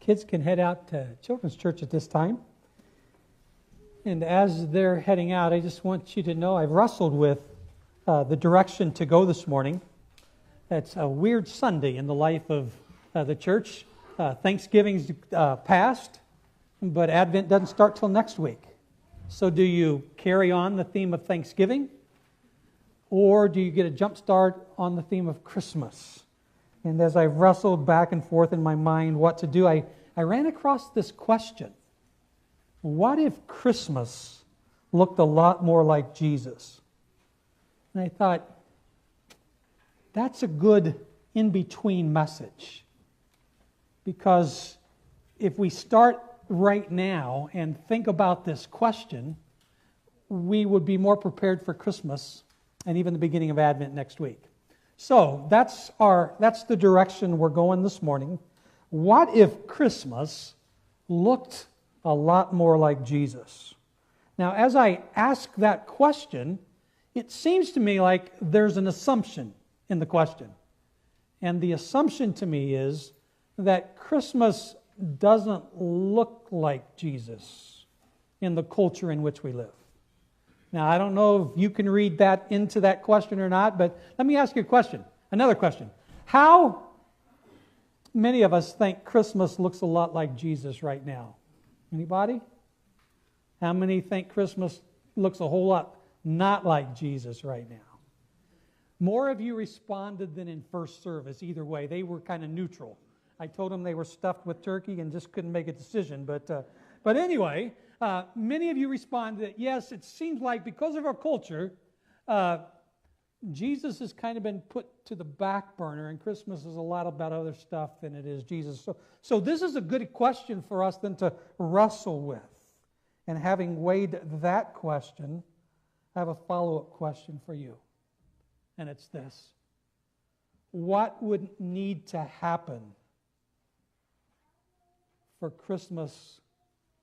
Kids can head out to Children's Church at this time. And as they're heading out, I just want you to know I've wrestled with the direction to go this morning. It's a weird Sunday in the life of the church. Thanksgiving's passed, but Advent doesn't start till next week. So do you carry on the theme of Thanksgiving? Or do you get a jump start on the theme of Christmas? And as I wrestled back and forth in my mind what to do, I ran across this question. What if Christmas looked a lot more like Jesus? And I thought, that's a good in-between message. Because if we start right now and think about this question, we would be more prepared for Christmas and even the beginning of Advent next week. So that's the direction we're going this morning. What if Christmas looked a lot more like Jesus? Now, as I ask that question, it seems to me like there's an assumption in the question. And the assumption to me is that Christmas doesn't look like Jesus in the culture in which we live. Now, I don't know if you can read that into that question or not, but let me ask you a question, another question. How many of us think Christmas looks a lot like Jesus right now? Anybody? How many think Christmas looks a whole lot not like Jesus right now? More of you responded than in first service. Either way, they were kind of neutral. I told them they were stuffed with turkey and just couldn't make a decision. But anyway, many of you responded that, yes, it seems like because of our culture, Jesus has kind of been put to the back burner, and Christmas is a lot about other stuff than it is Jesus. So this is a good question for us then to wrestle with. And having weighed that question, I have a follow-up question for you. And it's this. What would need to happen for Christmas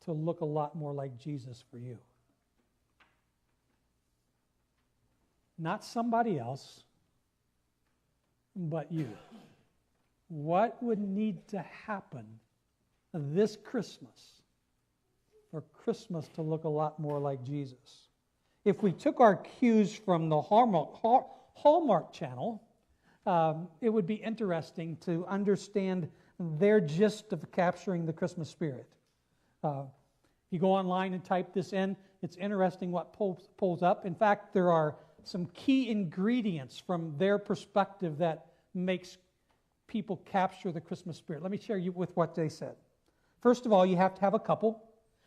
to look a lot more like Jesus for you? Not somebody else, but you. What would need to happen this Christmas for Christmas to look a lot more like Jesus? If we took our cues from the Hallmark Channel, it would be interesting to understand their gist of capturing the Christmas spirit. You go online and type this in, it's interesting what pulls up. In fact, there are some key ingredients from their perspective that makes people capture the Christmas spirit. Let me share you with what they said. First of all, you have to have a couple,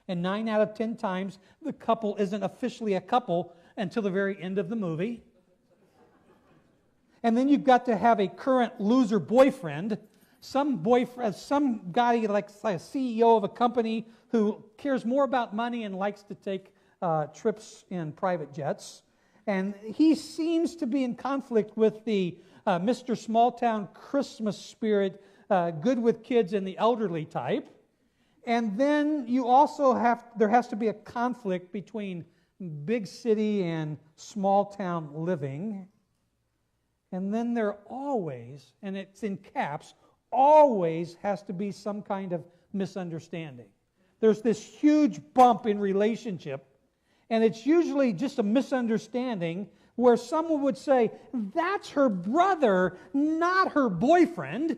and 9 out of 10 times, the couple isn't officially a couple until the very end of the movie. And then you've got to have a current loser boyfriend, some guy like a CEO of a company who cares more about money and likes to take trips in private jets. And he seems to be in conflict with the Mr. Small-Town Christmas spirit, good with kids and the elderly type. And then you also there has to be a conflict between big city and small-town living. And then there always, and it's in caps, always has to be some kind of misunderstanding. There's this huge bump in relationship, and it's usually just a misunderstanding where someone would say, that's her brother, not her boyfriend.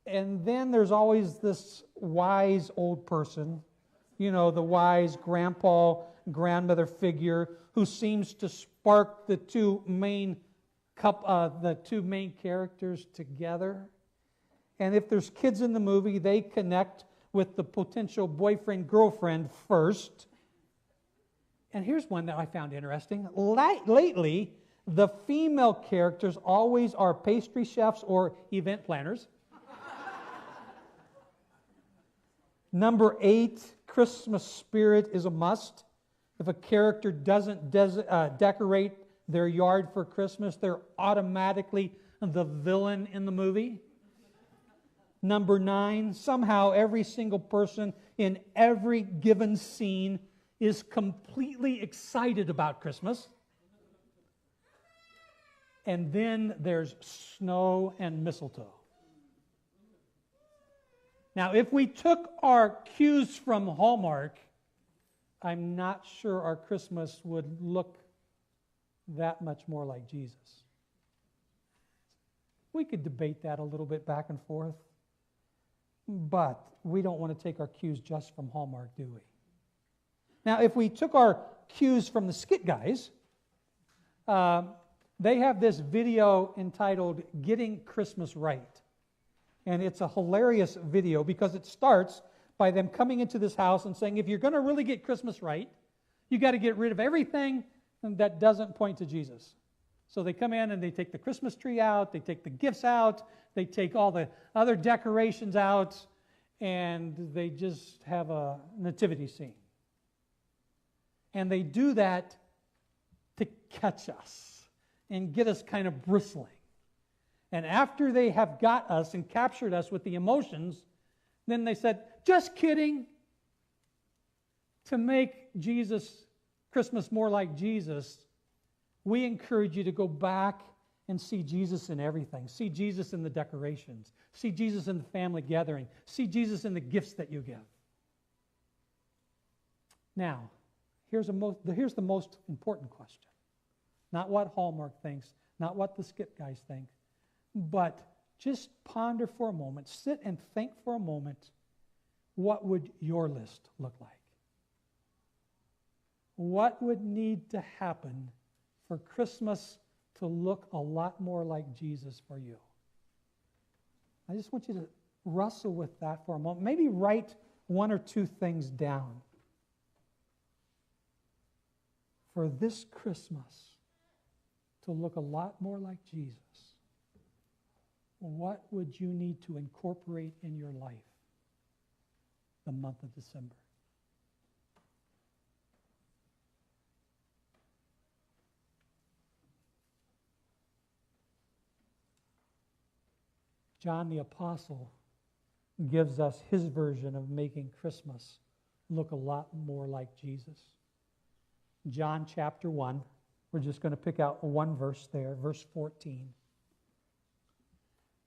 And then there's always this wise old person, the wise grandpa, grandmother figure who seems to spark the two main characters together. And if there's kids in the movie, they connect with the potential boyfriend-girlfriend first. And here's one that I found interesting. Lately, the female characters always are pastry chefs or event planners. Number 8, Christmas spirit is a must. If a character doesn't decorate their yard for Christmas, they're automatically the villain in the movie. Number 9, somehow every single person in every given scene is completely excited about Christmas. And then there's snow and mistletoe. Now, if we took our cues from Hallmark, I'm not sure our Christmas would look that much more like Jesus. We could debate that a little bit back and forth, but we don't want to take our cues just from Hallmark, do we? Now, if we took our cues from the Skit Guys, they have this video entitled Getting Christmas Right. And it's a hilarious video because it starts by them coming into this house and saying, if you're going to really get Christmas right, you got to get rid of everything that doesn't point to Jesus. So they come in and they take the Christmas tree out, they take the gifts out, they take all the other decorations out, and they just have a nativity scene. And they do that to catch us and get us kind of bristling. And after they have got us and captured us with the emotions, then they said, just kidding. To make Christmas more like Jesus, we encourage you to go back and see Jesus in everything. See Jesus in the decorations. See Jesus in the family gathering. See Jesus in the gifts that you give. Now, here's the most important question. Not what Hallmark thinks, not what the Skit Guys think, but just ponder for a moment, sit and think for a moment, what would your list look like? What would need to happen for Christmas to look a lot more like Jesus for you? I just want you to wrestle with that for a moment. Maybe write one or two things down. For this Christmas to look a lot more like Jesus, what would you need to incorporate in your life the month of December? John the Apostle gives us his version of making Christmas look a lot more like Jesus. John chapter 1, we're just going to pick out one verse there, verse 14.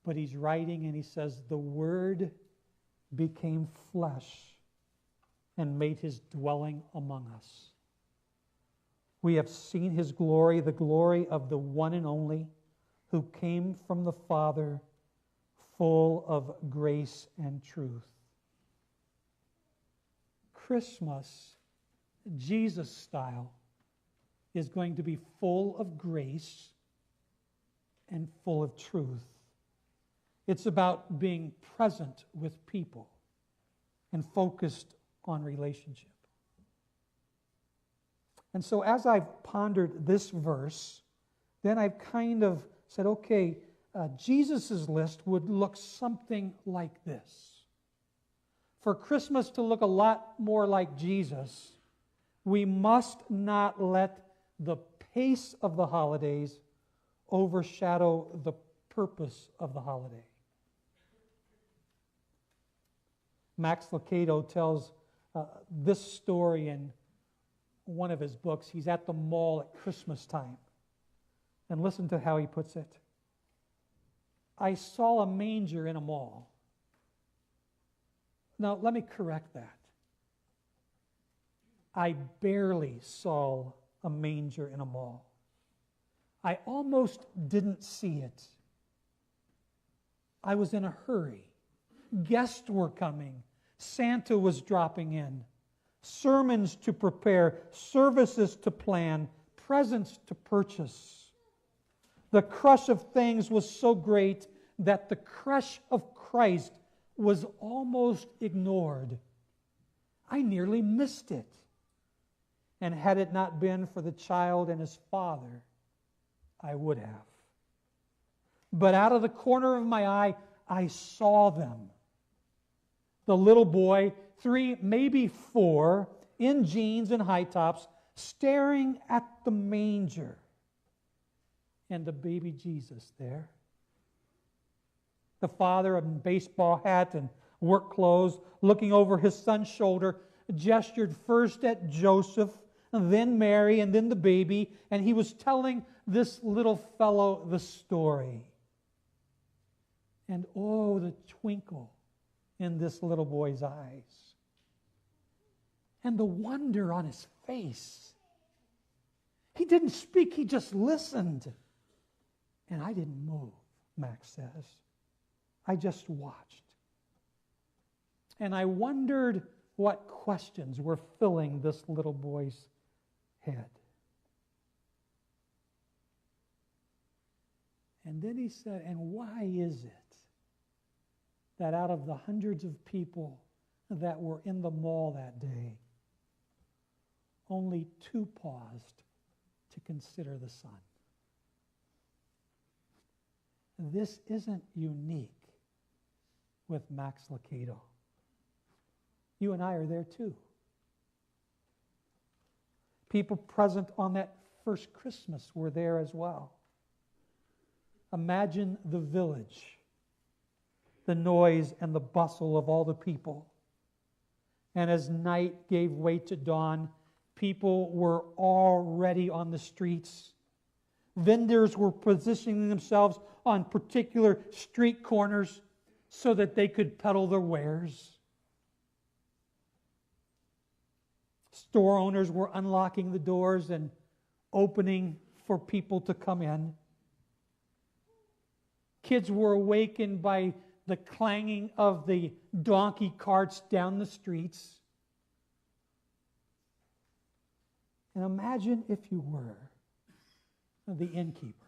But he's writing and he says, the Word became flesh and made his dwelling among us. We have seen his glory, the glory of the one and only who came from the Father, full of grace and truth. Christmas, Jesus style, is going to be full of grace and full of truth. It's about being present with people and focused on relationship. And so as I've pondered this verse, then I've kind of said, okay, Jesus' list would look something like this. For Christmas to look a lot more like Jesus, we must not let the pace of the holidays overshadow the purpose of the holiday. Max Lucado tells this story in one of his books. He's at the mall at Christmas time. And listen to how he puts it. I saw a manger in a mall. Now, let me correct that. I barely saw a manger in a mall. I almost didn't see it. I was in a hurry. Guests were coming. Santa was dropping in. Sermons to prepare, services to plan, presents to purchase. The crush of things was so great that the crush of Christ was almost ignored. I nearly missed it. And had it not been for the child and his father, I would have. But out of the corner of my eye, I saw them. The little boy, 3, maybe 4, in jeans and high tops, staring at the manger. And the baby Jesus there. The father in baseball hat and work clothes, looking over his son's shoulder, gestured first at Joseph, and then Mary, and then the baby, and he was telling this little fellow the story. And oh, the twinkle in this little boy's eyes. And the wonder on his face. He didn't speak, he just listened. And I didn't move, Max says. I just watched. And I wondered what questions were filling this little boy's head. And then he said, and why is it that out of the hundreds of people that were in the mall that day, only 2 paused to consider the sun? This isn't unique with Max Lucado. You and I are there too. People present on that first Christmas were there as well. Imagine the village, the noise and the bustle of all the people. And as night gave way to dawn, people were already on the streets. Vendors were positioning themselves on particular street corners so that they could peddle their wares. Store owners were unlocking the doors and opening for people to come in. Kids were awakened by the clanging of the donkey carts down the streets. And imagine if you were the innkeeper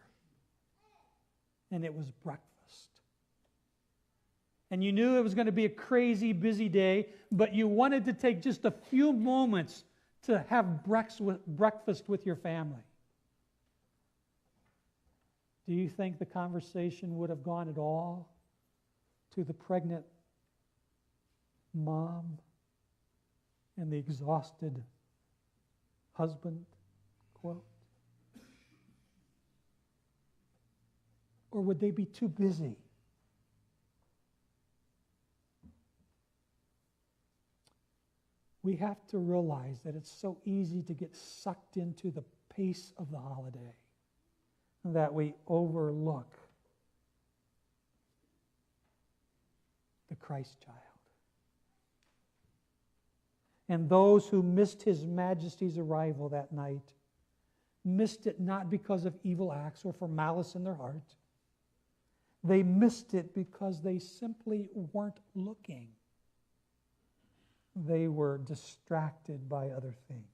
and it was breakfast. And you knew it was going to be a crazy busy day, but you wanted to take just a few moments to have breakfast with your family. Do you think the conversation would have gone at all to the pregnant mom and the exhausted husband, quote? Or would they be too busy? We have to realize that it's so easy to get sucked into the pace of the holiday that we overlook the Christ child. And those who missed His Majesty's arrival that night missed it not because of evil acts or for malice in their heart. They missed it because they simply weren't looking. They were distracted by other things.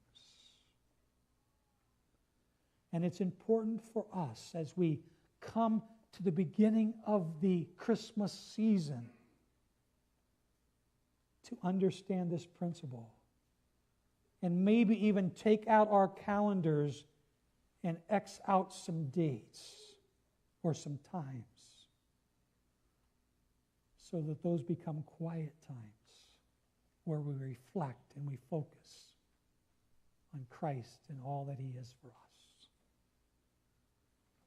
And it's important for us as we come to the beginning of the Christmas season to understand this principle. And maybe even take out our calendars and X out some dates or some times so that those become quiet times where we reflect and we focus on Christ and all that He is for us.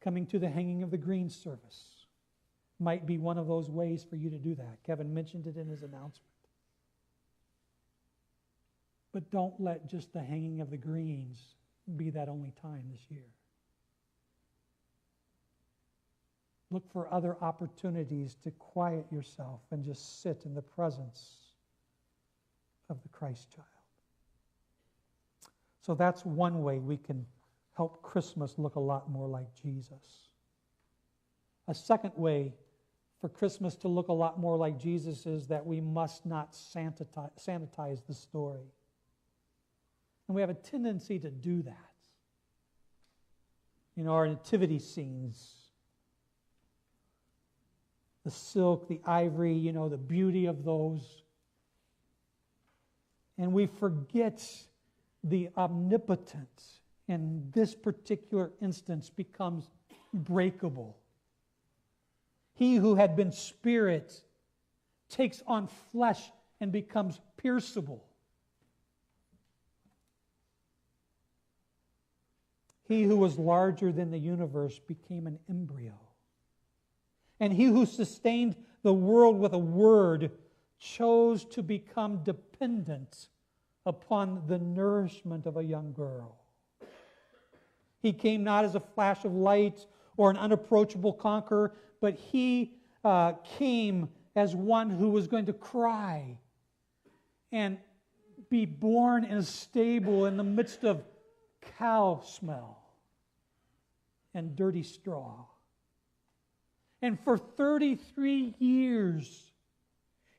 Coming to the hanging of the green service might be one of those ways for you to do that. Kevin mentioned it in his announcement. But don't let just the hanging of the greens be that only time this year. Look for other opportunities to quiet yourself and just sit in the presence of the Christ child. So that's one way we can help Christmas look a lot more like Jesus. A second way for Christmas to look a lot more like Jesus is that we must not sanitize the story. And we have a tendency to do that. You know, our nativity scenes, the silk, the ivory, you know, the beauty of those. And we forget the omnipotent in this particular instance becomes breakable. He who had been spirit takes on flesh and becomes pierceable. He who was larger than the universe became an embryo. And he who sustained the world with a word chose to become dependent upon the nourishment of a young girl. He came not as a flash of light or an unapproachable conqueror, but he came as one who was going to cry and be born in a stable in the midst of cow smell and dirty straw. And for 33 years,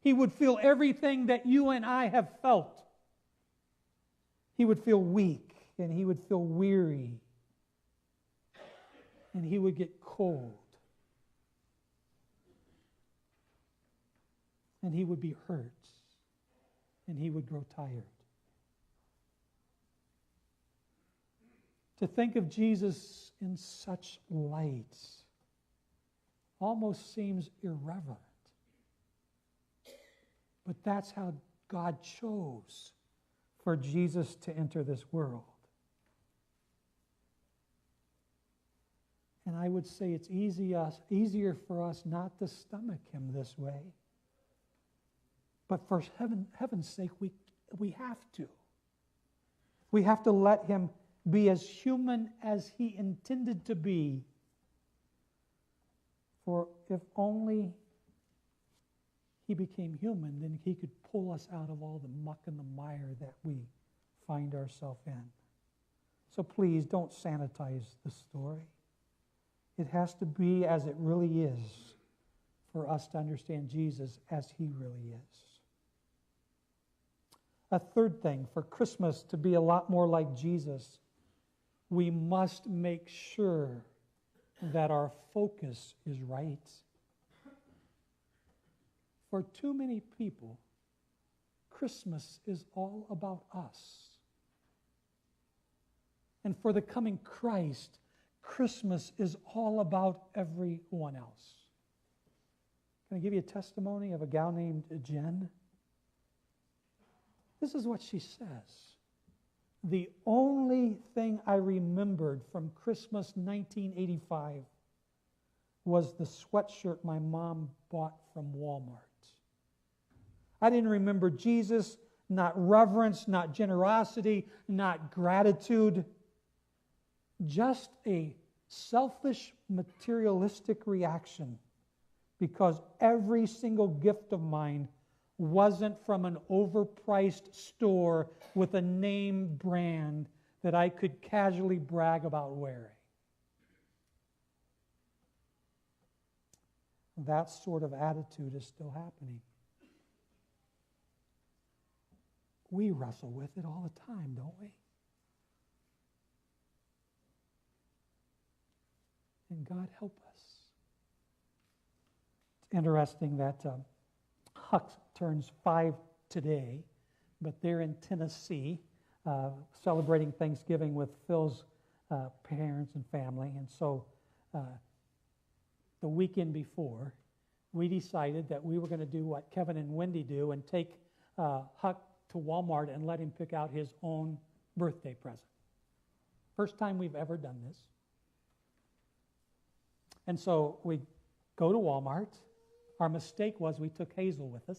he would feel everything that you and I have felt. He would feel weak, and he would feel weary, and he would get cold, and he would be hurt, and he would grow tired. To think of Jesus in such light almost seems irreverent. But that's how God chose for Jesus to enter this world. And I would say it's easier for us not to stomach him this way. But for heaven's sake, we have to. We have to let him be as human as he intended to be. For if only he became human, then he could pull us out of all the muck and the mire that we find ourselves in. So please don't sanitize the story. It has to be as it really is for us to understand Jesus as he really is. A third thing, for Christmas to be a lot more like Jesus, we must make sure that our focus is right. For too many people, Christmas is all about us. And for the coming Christ, Christmas is all about everyone else. Can I give you a testimony of a gal named Jen? This is what she says. The only thing I remembered from Christmas 1985 was the sweatshirt my mom bought from Walmart. I didn't remember Jesus, not reverence, not generosity, not gratitude. Just a selfish, materialistic reaction because every single gift of mine wasn't from an overpriced store with a name brand that I could casually brag about wearing. That sort of attitude is still happening. We wrestle with it all the time, don't we? And God help us. It's interesting that Huck turns 5 today, but they're in Tennessee celebrating Thanksgiving with Phil's parents and family. And so the weekend before, we decided that we were going to do what Kevin and Wendy do and take Huck to Walmart and let him pick out his own birthday present. First time we've ever done this. And so we go to Walmart. Our mistake was we took Hazel with us.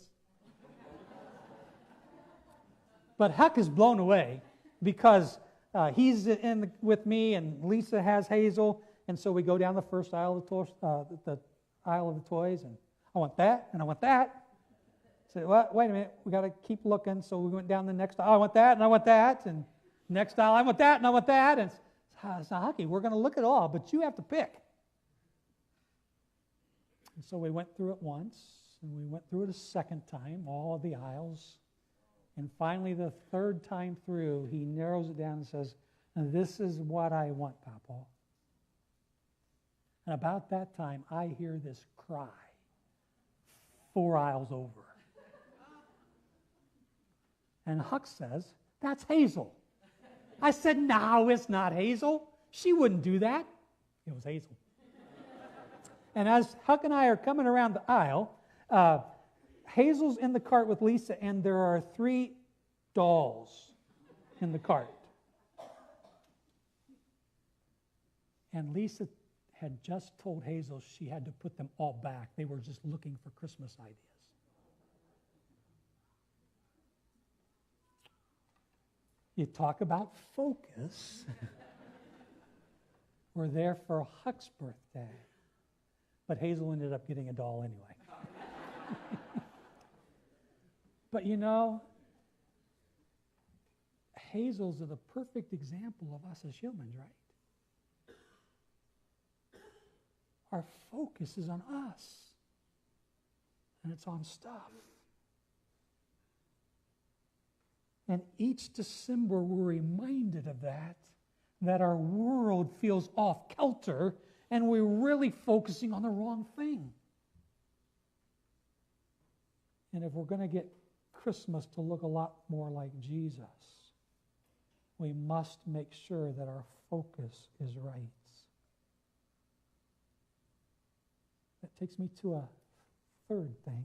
But Huck is blown away because he's with me and Lisa has Hazel. And so we go down the first aisle of the aisle of the toys, and I want that, and I want that. I said, well, wait a minute, we got to keep looking. So we went down the next aisle. I want that, and I want that, and next aisle, I want that, and I want that. And it's not Hucky, we're going to look at all, but you have to pick. And so we went through it once, and we went through it a second time, all of the aisles. And finally, the third time through, he narrows it down and says, this is what I want, Papa. And about that time, I hear this cry 4 aisles over. And Huck says, that's Hazel. I said, no, it's not Hazel. She wouldn't do that. It was Hazel. And as Huck and I are coming around the aisle, Hazel's in the cart with Lisa, and there are 3 dolls in the cart. And Lisa had just told Hazel she had to put them all back. They were just looking for Christmas ideas. You talk about focus. We're there for Huck's birthday. But Hazel ended up getting a doll anyway. But you know, Hazel's are the perfect example of us as humans, right? Our focus is on us, and it's on stuff. And each December we're reminded of that our world feels off kilter, and we're really focusing on the wrong thing. And if we're going to get Christmas to look a lot more like Jesus, we must make sure that our focus is right. That takes me to a third thing.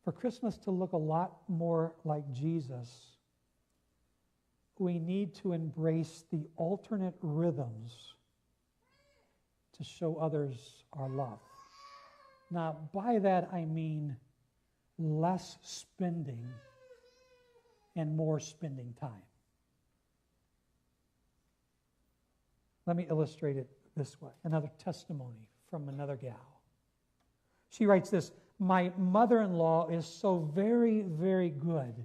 For Christmas to look a lot more like Jesus, we need to embrace the alternate rhythms to show others our love. Now, by that I mean less spending and more spending time. Let me illustrate it this way. Another testimony from another gal. She writes this: my mother-in-law is so very, very good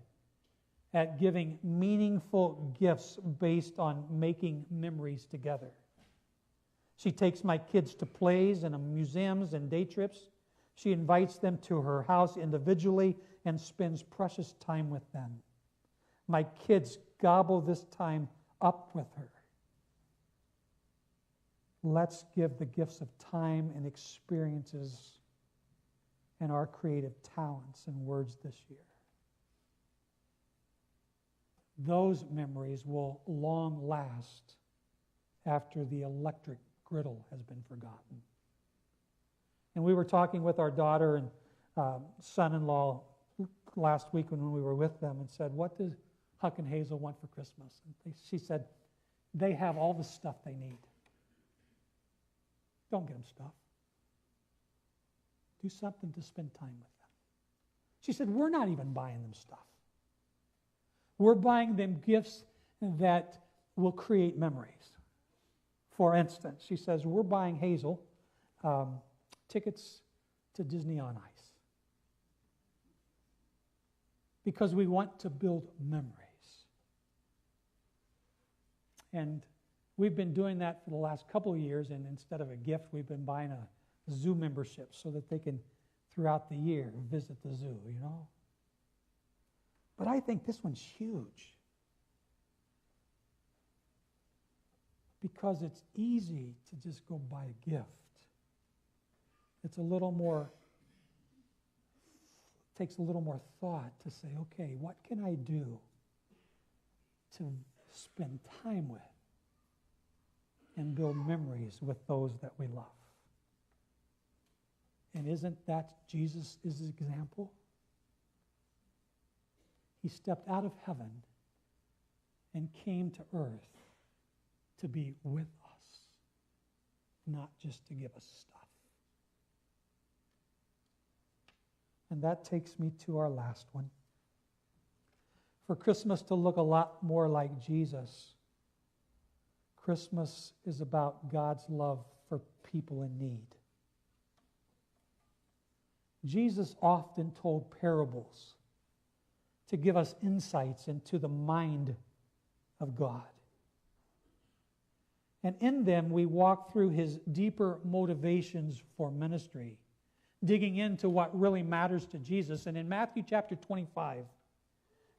at giving meaningful gifts based on making memories together. She takes my kids to plays and museums and day trips. She invites them to her house individually and spends precious time with them. My kids gobble this time up with her. Let's give the gifts of time and experiences and our creative talents and words this year. Those memories will long last after the electric griddle has been forgotten. And we were talking with our daughter and son-in-law last week when we were with them and said, what does Huck and Hazel want for Christmas? And she said, they have all the stuff they need. Don't get them stuff. Do something to spend time with them. She said, we're not even buying them stuff. We're buying them gifts that will create memories. For instance, she says, we're buying Hazel tickets to Disney on Ice because we want to build memories. And we've been doing that for the last couple of years, and instead of a gift, we've been buying a zoo membership so that they can, throughout the year, visit the zoo, you know. But I think this one's huge because it's easy to just go buy a gift. It's a little more, takes a little more thought to say, okay, what can I do to spend time with and build memories with those that we love? And isn't that Jesus' example? He stepped out of heaven and came to earth to be with us, not just to give us stuff. And that takes me to our last one. For Christmas to look a lot more like Jesus, Christmas is about God's love for people in need. Jesus often told parables to give us insights into the mind of God. And in them, we walk through his deeper motivations for ministry, digging into what really matters to Jesus. And in Matthew chapter 25,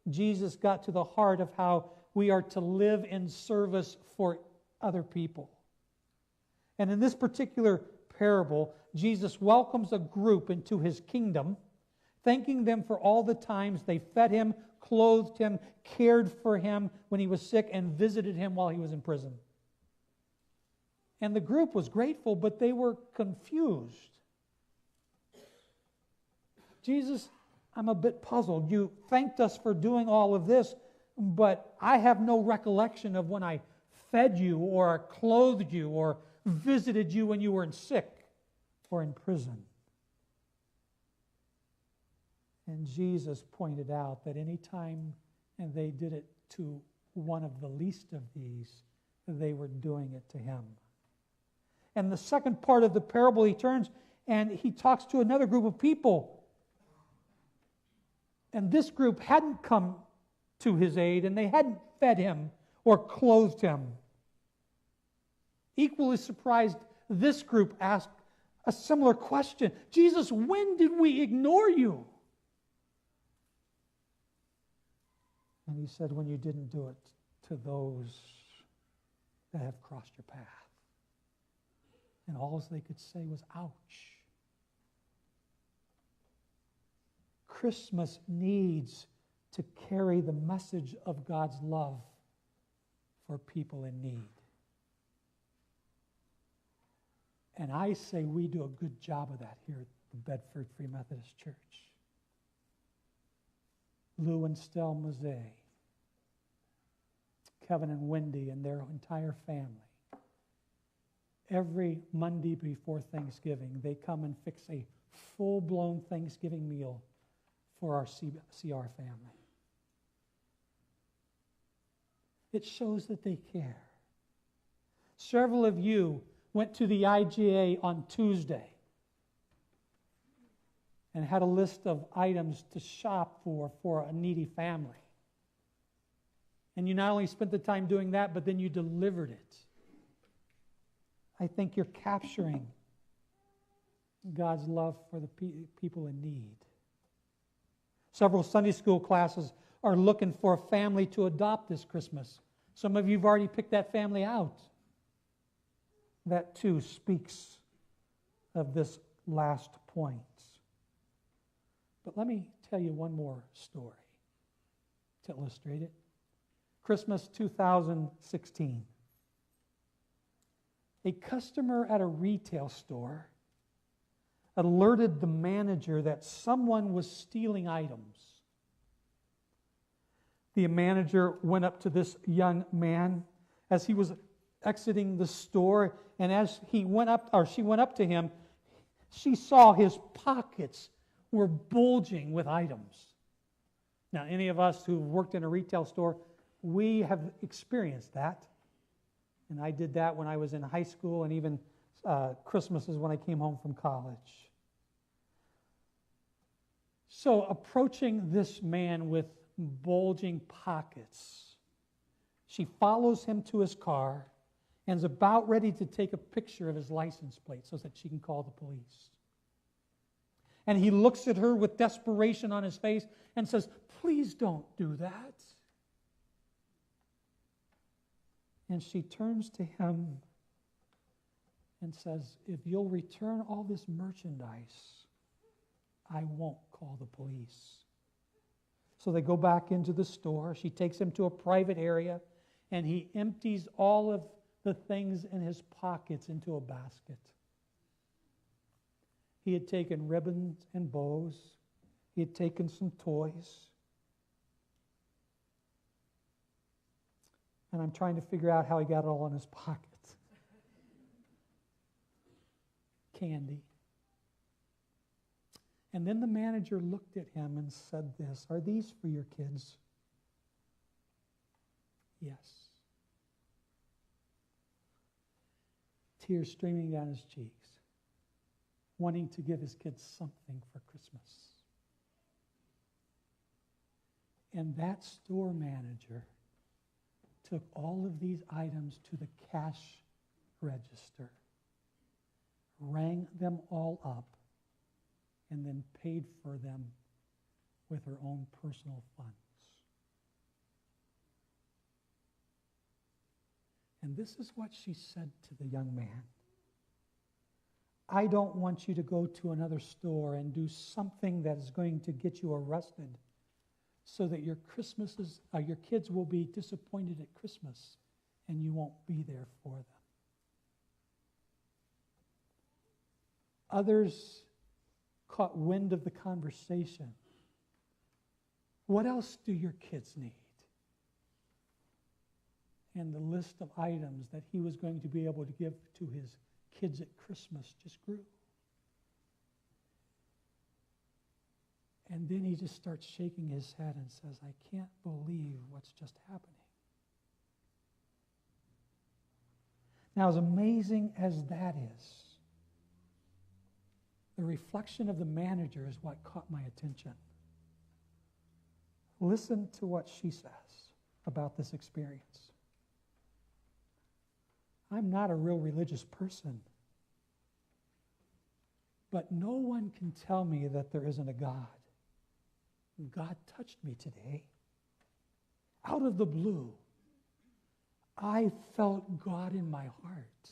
Jesus got to the heart of how we are to live in service for other people. And in this particular parable, Jesus welcomes a group into his kingdom, thanking them for all the times they fed him, clothed him, cared for him when he was sick, and visited him while he was in prison. And the group was grateful, but they were confused. Jesus, I'm a bit puzzled. You thanked us for doing all of this, but I have no recollection of when I fed you or clothed you or visited you when you were sick or in prison. And Jesus pointed out that any time they did it to one of the least of these, they were doing it to him. And the second part of the parable, he turns and he talks to another group of people. And this group hadn't come to his aid, and they hadn't fed him or clothed him. Equally surprised, this group asked a similar question. Jesus, when did we ignore you? And he said, when you didn't do it to those that have crossed your path. And all they could say was, ouch. Christmas needs to carry the message of God's love for people in need. And I say we do a good job of that here at the Bedford Free Methodist Church. Lou and Stell Mazzei, Kevin and Wendy and their entire family. Every Monday before Thanksgiving, they come and fix a full-blown Thanksgiving meal for our CR family. It shows that they care. Several of you went to the IGA on Tuesday and had a list of items to shop for a needy family. And you not only spent the time doing that, but then you delivered it. I think you're capturing God's love for the people in need. Several Sunday school classes are looking for a family to adopt this Christmas. Some of you have already picked that family out. That too speaks of this last point. But let me tell you one more story to illustrate it. Christmas 2016. A customer at a retail store alerted the manager that someone was stealing items. The manager went up to this young man as he was exiting the store, and as she went up to him, she saw his pockets were bulging with items. Now, any of us who've worked in a retail store, we have experienced that. And I did that when I was in high school, and even Christmases when I came home from college. So approaching this man with bulging pockets, she follows him to his car and is about ready to take a picture of his license plate so that she can call the police. And he looks at her with desperation on his face and says, "Please don't do that." And she turns to him and says, "If you'll return all this merchandise, I won't call the police." So they go back into the store. She takes him to a private area, and he empties all of the things in his pockets into a basket. He had taken ribbons and bows. He had taken some toys. And I'm trying to figure out how he got it all in his pocket. Candy. And then the manager looked at him and said this, "Are these for your kids?" "Yes." Tears streaming down his cheeks, wanting to give his kids something for Christmas. And that store manager took all of these items to the cash register, rang them all up, and then paid for them with her own personal funds. And this is what she said to the young man. "I don't want you to go to another store and do something that is going to get you arrested so that your kids will be disappointed at Christmas and you won't be there for them." Others caught wind of the conversation. "What else do your kids need?" And the list of items that he was going to be able to give to his kids at Christmas just grew. And then he just starts shaking his head and says, "I can't believe what's just happening." Now, as amazing as that is, the reflection of the manager is what caught my attention. Listen to what she says about this experience. I'm not a real religious person, but no one can tell me that there isn't a God. God touched me today. Out of the blue, I felt God in my heart.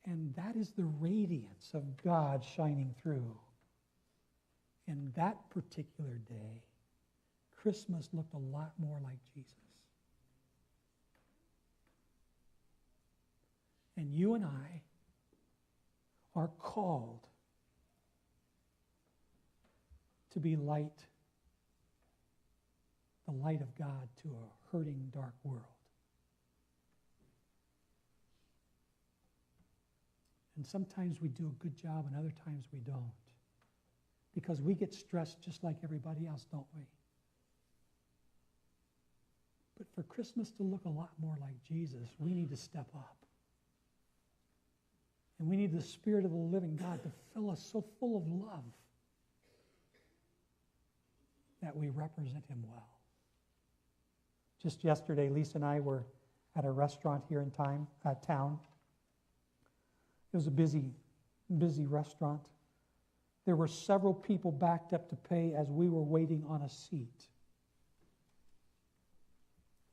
And that is the radiance of God shining through. And that particular day, Christmas looked a lot more like Jesus. And you and I are called to be light, the light of God to a hurting, dark world. And sometimes we do a good job and other times we don't. Because we get stressed just like everybody else, don't we? But for Christmas to look a lot more like Jesus, we need to step up. And we need the Spirit of the living God to fill us so full of love that we represent Him well. Just yesterday, Lisa and I were at a restaurant here in town. It was a busy restaurant. There were several people backed up to pay as we were waiting on a seat.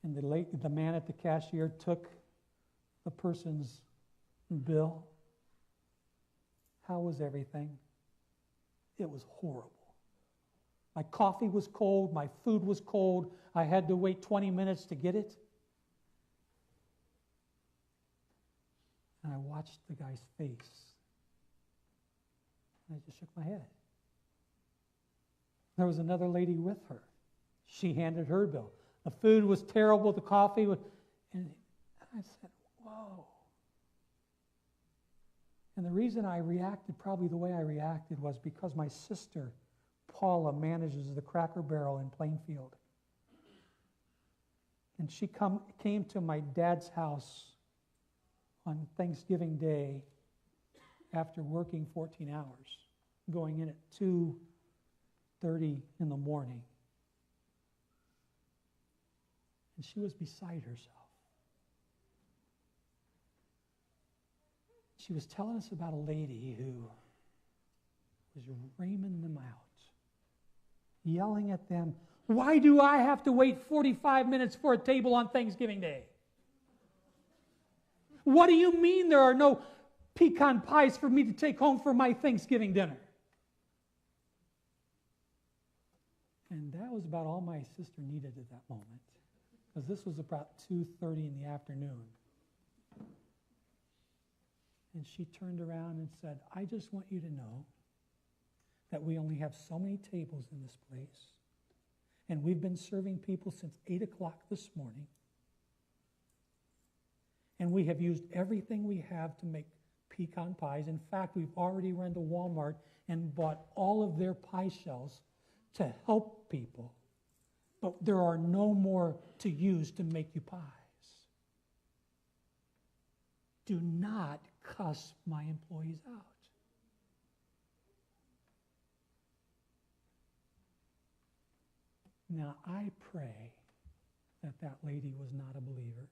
And the man at the cashier took the person's bill. How was everything? It was horrible. My coffee was cold. My food was cold. I had to wait 20 minutes to get it. And I watched the guy's face. And I just shook my head. There was another lady with her. She handed her bill. The food was terrible. The coffee was... And I said, whoa. And the reason I reacted probably the way I reacted was because my sister, Paula, manages the Cracker Barrel in Plainfield. And she came to my dad's house on Thanksgiving Day after working 14 hours, going in at 2:30 in the morning. And she was beside herself. She was telling us about a lady who was reaming them out, yelling at them, "Why do I have to wait 45 minutes for a table on Thanksgiving Day? What do you mean there are no pecan pies for me to take home for my Thanksgiving dinner?" And that was about all my sister needed at that moment, because this was about 2:30 in the afternoon. And she turned around and said, "I just want you to know that we only have so many tables in this place, and we've been serving people since 8 o'clock this morning, and we have used everything we have to make pecan pies. In fact, we've already run to Walmart and bought all of their pie shells to help people, but there are no more to use to make you pies. Do not cuss my employees out." Now, I pray that that lady was not a believer.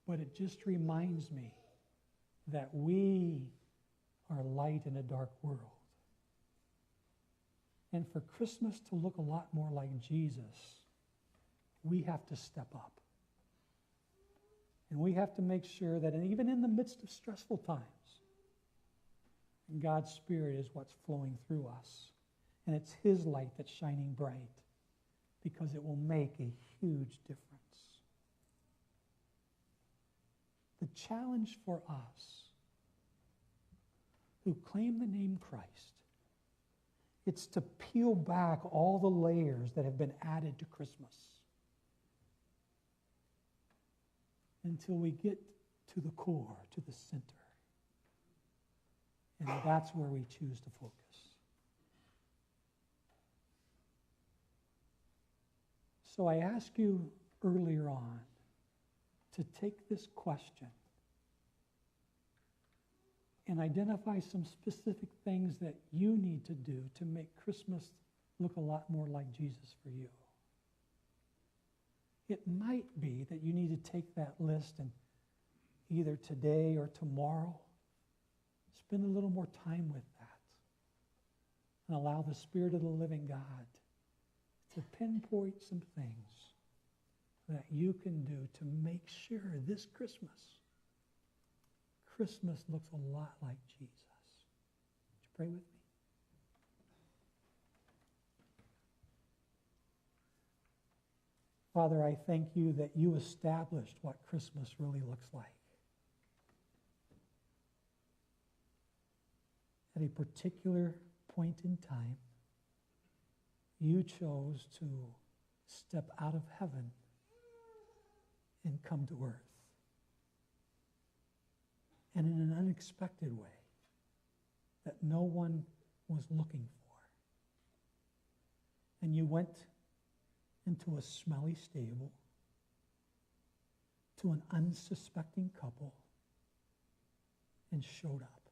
But it just reminds me that we are light in a dark world. And for Christmas to look a lot more like Jesus, we have to step up. And we have to make sure that even in the midst of stressful times, God's Spirit is what's flowing through us. And it's His light that's shining bright, because it will make a huge difference. The challenge for us who claim the name Christ, it's to peel back all the layers that have been added to Christmas until we get to the core, to the center. And that's where we choose to focus. So I asked you earlier on, to take this question and identify some specific things that you need to do to make Christmas look a lot more like Jesus for you. It might be that you need to take that list and either today or tomorrow, spend a little more time with that and allow the Spirit of the living God to pinpoint some things that you can do to make sure this Christmas looks a lot like Jesus. Would you pray with me? Father, I thank you that you established what Christmas really looks like. At a particular point in time, you chose to step out of heaven and come to earth. And in an unexpected way that no one was looking for. And you went into a smelly stable to an unsuspecting couple and showed up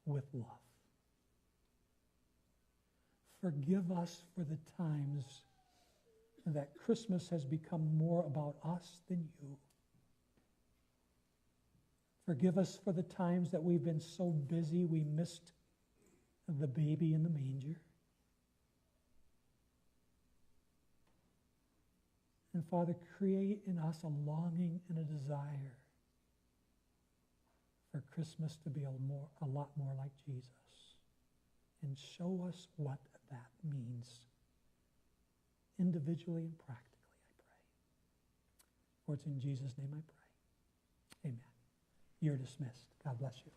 with love. Forgive us for the times that Christmas has become more about us than you. Forgive us for the times that we've been so busy we missed the baby in the manger. And Father, create in us a longing and a desire for Christmas to be a lot more like Jesus. And show us what that means individually and practically, I pray. For it's in Jesus' name I pray. Amen. You're dismissed. God bless you.